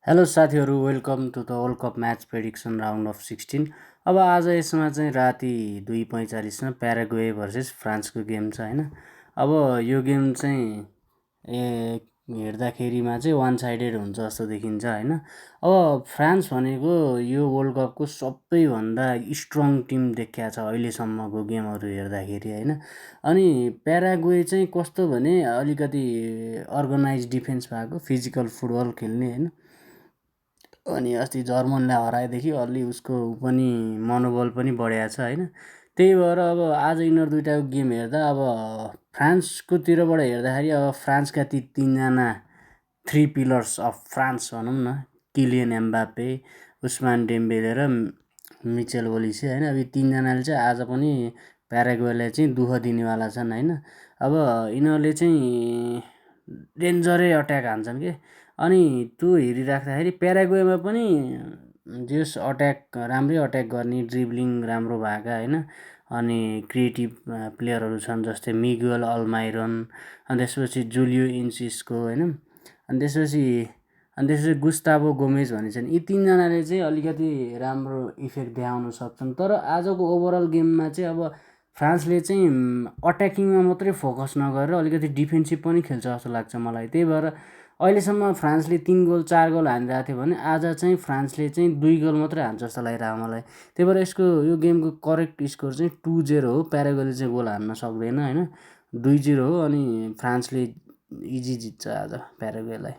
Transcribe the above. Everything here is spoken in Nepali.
हेलो साथीहरू, welcome to the world cup match prediction round of 16। अब आज यसमा चाहिँ राति 2:45मा प्याराग्वे भर्सेस फ्रान्सको गेम छ होइन। अब यो गेम चाहिँ हेर्दाखेरिमा चाहिँ वान साइडेड हुन्छ जस्तो देखिन्छ होइन। अब फ्रान्स भनेको यो वर्ल्ड कपको सबैभन्दा स्ट्रङ टिम देखिया छ अहिलेसम्मको गेमहरू हेर्दाखेरि होइन। अनि प्याराग्वे चाहिँ कस्तो भने अलिकति अर्गनाइज डिफेन्स भएको, फिजिकल फुटबल खेल्ने होइन। अनि अस्ति जर्मनलाई हराएदेखि अलि उसको पनि मनोबल पनि बढेको छ होइन। त्यही भएर अब आज यिनीहरू दुइटाको गेम हेर्दा अब फ्रान्सकोतिरबाट हेर्दाखेरि अब फ्रान्सका ती तिनजना थ्री पिलर्स अफ फ्रान्स भनौँ न, किलियन एम्बापे, उस्मान डेम्बेले र मिचेल ओलिसे होइन। अब यी तिनजनाले चाहिँ आज पनि प्याराग्वेलाई चाहिँ दुःख दिनेवाला छन् होइन। अब यिनीहरूले चाहिँ डेन्जरै अट्याक हान्छन् के। अनि त्यो हेरिराख्दाखेरि प्याराग्वेमा पनि जस अट्याक राम्रै अट्याक गर्ने, ड्रिब्लिङ राम्रो भएका होइन। अनि क्रिएटिभ प्लेयरहरू छन् जस्तै मिगुएल अल्माइरन, अनि त्यसपछि जुलियो इन्सिस्को होइन। अनि त्यसपछि गुस्ताभो गोमेज भन्ने छन्। यी तिनजनाले चाहिँ अलिकति राम्रो इफेक्ट देखाउन सक्छन्। तर आजको ओभरअल गेममा चाहिँ अब फ्रान्सले चाहिँ अट्याकिङमा मात्रै फोकस नगरेर अलिकति डिफेन्सिभ पनि खेल्छ जस्तो लाग्छ मलाई। त्यही भएर अहिलेसम्म फ्रान्सले 3 गोल 4 गोल हानिरहेको थियो भने आज चाहिँ फ्रान्सले चाहिँ 2 गोल मात्रै हान्छ जस्तो लागिरहेको मलाई। त्यही भएर यो गेमको करेक्ट स्कोर चाहिँ 2-0 हो। प्याराग्वेले चाहिँ गोल हान्न सक्दैन होइन। 2-0 हो। अनि फ्रान्सले इजी जित्छ आज प्याराग्वेलाई।